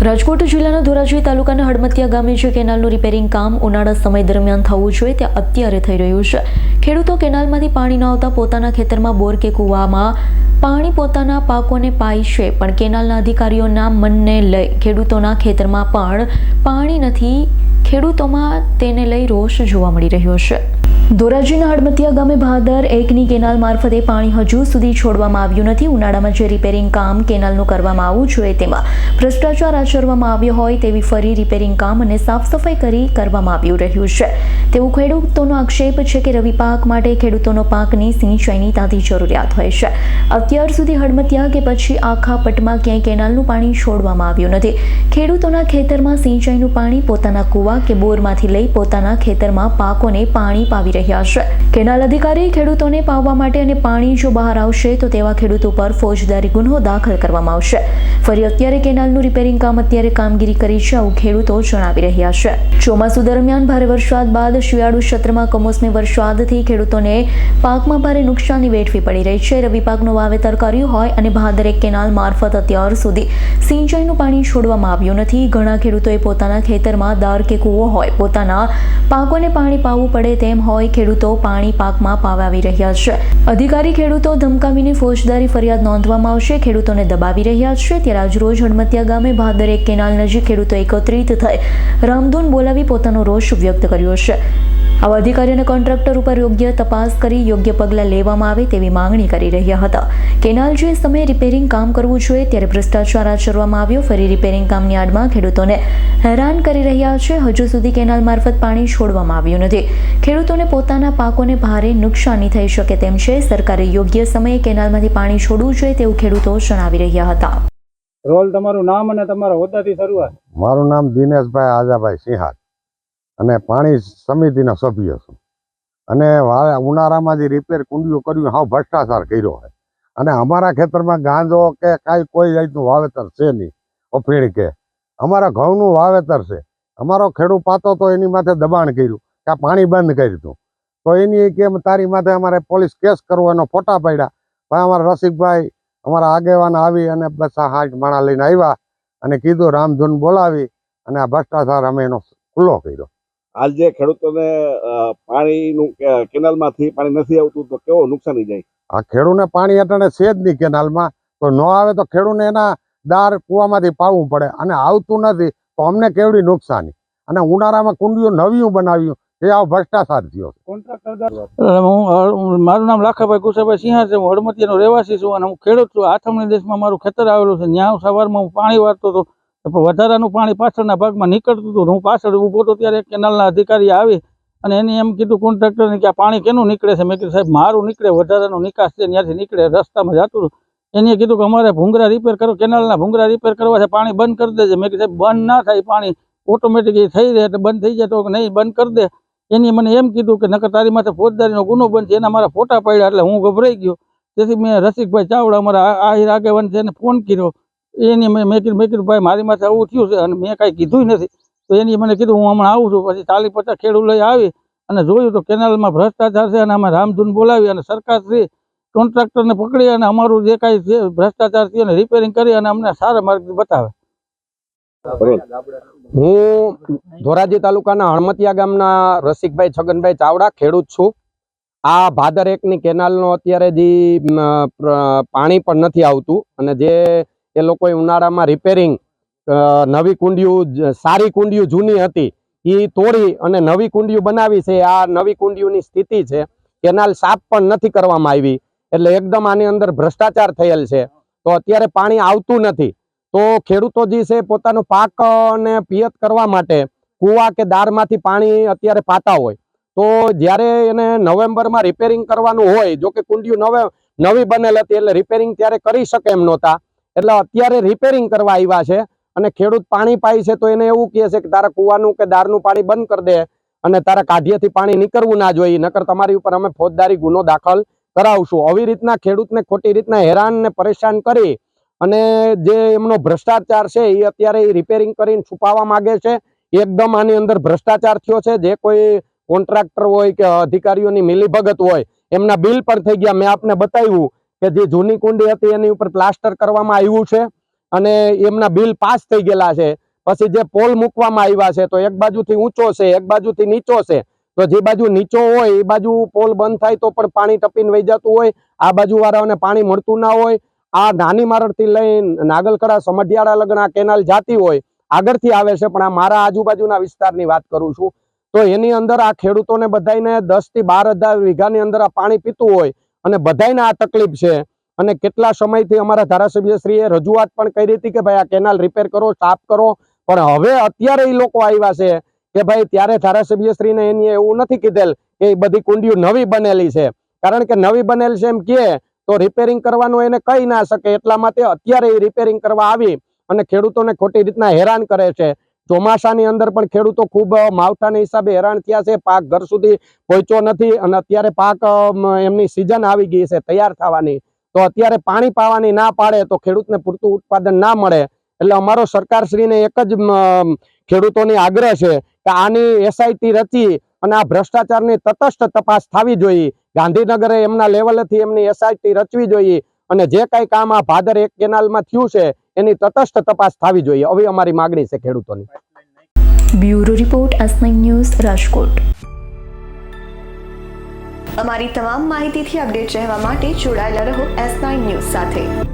રાજકોટ જિલ્લાના ધોરાજી તાલુકાના હડમતિયા ગામે જે કેનાલનું રિપેરિંગ કામ ઉનાળા સમય દરમિયાન થવું જોઈએ તે અત્યારે થઈ રહ્યું છે। ખેડૂતો કેનાલમાંથી પાણી ન આવતા પોતાના ખેતરમાં બોર કે કૂવામાં પાણી પોતાના પાકોને પાય છે, પણ કેનાલના અધિકારીઓના મનને લઈ ખેડૂતોના ખેતરમાં પણ પાણી નથી। ખેડૂતોમાં તેને લઈ રોષ જોવા મળી રહ્યો છે। ધોરાજીના હડમતિયા ગામે ભાદર 1ની કેનાલ મારફતે પાણી હજુ સુધી છોડવામાં આવ્યું નથી। ઉનાળામાં જે રિપેરિંગ કામ કેનાલનું કરવામાં આવવું જોઈએ તેમાં ભ્રષ્ટાચાર આચરવામાં આવ્યો હોય તેવી ફરી રિપેરિંગ કામ અને સાફ સફાઈ કરી કરવામાં આવ્યું રહ્યું છે તેવું ખેડૂતોનો આક્ષેપ છે કે રવિ પાક માટે ખેડૂતોનો પાકની સિંચાઈની તાતી જરૂરિયાત હોય છે। અત્યાર સુધી હડમતિયા કે પછી આખા પટમાં ક્યાંય કેનાલનું પાણી છોડવામાં આવ્યું નથી। ખેડૂતોના ખેતરમાં સિંચાઈનું પાણી પોતાના કૂવા કે બોરમાંથી લઈ પોતાના ખેતરમાં પાકોને પાણી પાવી રહ્યા છે। કેનાલ અધિકારી ખેડૂતોને પાવવા માટે અને પાણી જો બહાર આવશે તો તેવા ખેડૂતો પર ફોજદારી ગુનો દાખલ કરવામાં આવશે। ફરી અત્યારે કેનાલનું રિપેરિંગ કામ અત્યારે કામગીરી કરી છે આવું ખેડૂતો જણાવી રહ્યા છે। ચોમાસુ દરમિયાન ભારે વરસાદ બાદ શિયાળુ ક્ષેત્રમાં કમોસમી વરસાદથી ખેડૂતોને પાકમાં ભારે નુકસાની વેઠવી પડી રહી છે। રવિ પાકનું વાવેતર કર્યું હોય અને ભાદર 1 કેનાલ મારફત અત્યાર સુધી સિંચાઈનું પાણી છોડવામાં આવ્યું નથી। ઘણા ખેડૂતોએ પોતાના ખેતરમાં દાર કે કૂવો હોય પોતાના પાકોને પાણી પાવવું પડે તેમ હોય ખેડૂતો પાણી પાકમાં પાવાવી રહ્યા છે। અધિકારી ખેડૂતો ધમકાવીને ફોજદારી ફરિયાદ નોંધવામાં આવશે। ખેડૂતોને દબાવી રહ્યા છે। ત્યારે આજરોજ હડમતિયા ગામે ભાદર 1 કેનાલ નજીક ખેડૂતો એકત્રિત થઈ રામધૂન બોલાવી પોતાનો રોષ વ્યક્ત કર્યો છે। આવા અધિકારી અને કોન્ટ્રાક્ટર ઉપર યોગ્ય તપાસ કરી યોગ્ય પગલાં લેવામાં આવે તેવી માંગણી કરી રહ્યા હતા। કેનાલ જે સમયે રિપેરિંગ કામ કરવું જોઈએ ત્યારે ભ્રષ્ટાચાર આચરવામાં આવ્યો। ફરી રિપેરિંગ કામની આડમાં ખેડૂતોને હેરાન કરી રહ્યા છે। હજુ સુધી કેનાલ મારફત પાણી છોડવામાં આવ્યું નથી। ખેડૂતોને પોતાના પાકોને ભારે નુકસાની થઈ શકે તેમ છે। સરકારે યોગ્ય સમયે કેનાલમાંથી પાણી છોડવું જોઈએ તેવું ખેડૂતો જણાવી રહ્યા હતા। રોલ તમારું નામ અને તમારા હોદ્દાથી શરૂઆત। મારું નામ દિનેશભાઈ આજાભાઈ સિંહાર અને પાણી સમિતિના સભ્ય છું અને ઉનાળામાં જે રિપેર કુંડીઓ કર્યું હાવ ભ્રષ્ટાચાર કર્યો છે અને અમારા ખેતરમાં ગાંજો કે કાંઈ કોઈ જાતનું વાવેતર છે નહીં। અફીણ કે અમારા ઘઉંનું વાવેતર છે, અમારો ખેડૂત પાતો તો એની માથે દબાણ કર્યું કે પાણી બંધ કરી દીધું તો એની કેમ તારી માથે અમારે પોલીસ કેસ કરવાનો ફોટા પાડ્યા। ભાઈ અમારા રસિકભાઈ અમારા આગેવાન આવી અને 60 માણસ લઈને આવ્યા અને કીધું રામધૂન બોલાવી અને આ ભ્રષ્ટાચાર અમે એનો ખુલ્લો કર્યો। હાલ જે ખેડૂતોને પાણીનું કેનાલમાંથી પાણી નથી આવતું તો કેવો નુકસાની જાય? આ ખેડૂતને પાણી અટાણે છે જ નહીં કેનાલમાં તો ન આવે તો ખેડૂતને એના દાર કૂવામાંથી પાવવું પડે અને આવતું નથી તો અમને કેવડી નુકસાની। અને ઉનાળામાં કુંડીઓ નવીયું બનાવ્યું એ આવો ભ્રષ્ટાચાર થયો। મારું નામ લાખાભાઈ કુસાભાઈ સિંહાર છે। હું હડમતિયાનો રહેવાસી છું અને હું ખેડૂત છું। આથમણી દેશમાં મારું ખેતર આવેલું છે। ત્યાં સવારમાં હું પાણી વાળતો હતો તો વધારાનું પાણી પાછળના ભાગમાં નીકળતું હતું। હું પાછળ ઊભો હતો ત્યારે કેનાલના અધિકારી આવી અને એને એમ કીધું કોન્ટ્રાક્ટરને કે આ પાણી કેનું નીકળે છે? મેં કીધું સાહેબ મારું નીકળે, વધારાનો નિકાસ છે ત્યાંથી નીકળે, રસ્તામાં જતું હતું। એને કીધું કે અમારે ભૂંગરા રિપેર કરો, કેનાલના ભૂંગરા રિપેર કરવા છે, પાણી બંધ કરી દેજે। મેં કીધું સાહેબ બંધ ના થાય, પાણી ઓટોમેટિક થઈ રહે એટલે બંધ થઈ જાય તો નહીં બંધ કરી દે। એની મને એમ કીધું કે નકર તારી માથે ફોજદારીનો ગુનો બનશે। એના મારા ફોટા પડ્યા એટલે હું ગભરાઈ ગયો। તેથી મેં રસિકભાઈ ચાવડા અમારા આહિર આગેવાન છે એને ફોન કર્યો। એની મેં કીધું ભાઈ મારી માથે આવું થયું છે અને મેં કાંઈ કીધું નથી તો એની મને કીધું હું હમણાં આવું છું। પછી 40-50 ખેડૂત લઈ આવી અને જોયું તો કેનાલમાં ભ્રષ્ટાચાર છે અને અમે રામધૂન બોલાવી અને સરકારશ્રી કોન્ટ્રાક્ટરને પકડી અને અમારું જે કાંઈ છે ભ્રષ્ટાચાર થયો અને રિપેરિંગ કરી અને અમને સારા માર્ગ બતાવે। હું ધોરાજી તાલુકાના હડમતિયા ગામના રસિકભાઈ છગનભાઈ ચાવડા ખેડૂત છું। આ ભાદર 1ની કેનાલનો અત્યારે જે પાણી પણ નથી આવતું અને જે એ લોકોએ ઉનાળામાં રિપેરિંગ નવી કુંડીઓ, સારી કુંડીઓ જૂની હતી એ તોડી અને નવી કુંડીઓ બનાવી છે। આ નવી કુંડીઓની સ્થિતિ છે, કેનાલ સાફ પણ નથી કરવામાં આવી એટલે એકદમ આની અંદર ભ્રષ્ટાચાર થયેલ છે તો અત્યારે પાણી આવતું નથી। તો ખેડૂતો જે છે પોતાનો પાકને પિયત કરવા માટે કૂવા કે દારમાંથી પાણી અત્યારે પાતા હોય તો જ્યારે એને નવેમ્બરમાં રિપેરિંગ કરવાનું હોય, જો કે કુંડીઓ નવી બનેલ હતી એટલે રિપેરિંગ ત્યારે કરી શકે એમ નહોતા એટલે અત્યારે રિપેરિંગ કરવા આવ્યા છે અને ખેડૂત પાણી પાય છે તો એને એવું કહે છે કે તારા કૂવાનું કે દારનું પાણી બંધ કરી દે અને તારા કાઢિયાથી પાણી નીકળવું ના જોઈએ, નકર તમારી ઉપર અમે ફોજદારી ગુનો દાખલ કરાવશું। આવી રીતના ખેડૂતને ખોટી રીતના હેરાન ને પરેશાન કરી અને જે એમનો ભ્રષ્ટાચાર છે એ અત્યારે રિપેરિંગ કરીને છુપાવવા માંગે છે। એકદમ આની અંદર ભ્રષ્ટાચાર થયો છે। જે કોઈ કોન્ટ્રાક્ટર હોય કે અધિકારીઓની મિલીભગત હોય એમના બિલ પણ થઈ ગયા। મેં આપને બતાવ્યું કે જે જૂની કુંડી હતી એની ઉપર પ્લાસ્ટર કરવામાં આવ્યું છે અને એમના બિલ પાસ થઈ ગયેલા છે. પછી જે પોલ મૂકવામાં આવ્યા છે તો એક બાજુથી ઊંચો છે, એક બાજુથી નીચો છે. તો જે બાજુ નીચો હોય એ બાજુ પોલ બંધ થાય તો પણ પાણી ટપીને વહી જતું હોય, આ બાજુ વાળાઓને પાણી મળતું ના હોય. આ નાની મારડથી લઈને નાગલકડા સમઢિયાળા લગન આ કેનાલ જાતી હોય, આગળથી આવે છે, પણ આ મારા આજુબાજુના વિસ્તારની વાત કરું છું. તો એની અંદર આ ખેડૂતોને બધાને 10 થી 12 હજાર વીઘાની અંદર આ પાણી પીતું હોય અને બધાને આ તકલીફ છે. અને કેટલા સમયથી અમારા ધારાસભ્યશ્રીએ રજૂઆત પણ કરી હતી કે ભાઈ આ કેનાલ રિપેર કરો, સાફ કરો, પણ હવે અત્યારે એ લોકો આવ્યા છે કે ભાઈ ત્યારે ધારાસભ્યશ્રીને એની એવું નથી કીધેલ કે એ બધી કુંડીઓ નવી બનેલી છે, કારણ કે નવી બનેલ છે એમ કે તો રિપેરિંગ કરવાનું એને કહી ના શકે. એટલા માટે અત્યારે એ રિપેરિંગ કરવા આવી અને ખેડૂતોને ખોટી રીતના હેરાન કરે છે. ચોમાસાની અંદર પણ ખેડૂતો ખૂબ માવઠાના હિસાબે હેરાન થયા છે, પાક ઘર સુધી પહોંચ્યો નથી અને અત્યારે પાક એમની સિઝન આવી ગઈ છે તૈયાર થવાની, તો અત્યારે પાણી પાવાની ના પાડે તો ખેડૂતને પૂરતું ઉત્પાદન ના મળે. એટલે અમારો સરકારશ્રીને એક જ ખેડૂતોની આગ્રહ છે કે આની એસઆઈટી રચી અને આ ભ્રષ્ટાચારની તટસ્થ તપાસ થવી જોઈએ. ગાંધીનગરે એમના લેવલેથી એમની એસઆઈટી રચવી જોઈએ અને જે કઈ કામ આ ભાદર એક કેનાલમાં થયું છે એની તટસ્થ તપાસ થવી જોઈએ. આવી અમારી માગણી છે ખેડૂતોની. Bureau report S9 news Rajkot. અમારી તમામ માહિતીથી અપડેટ રહેવા માટે જોડાયેલા રહો S9 ન્યૂઝ સાથે.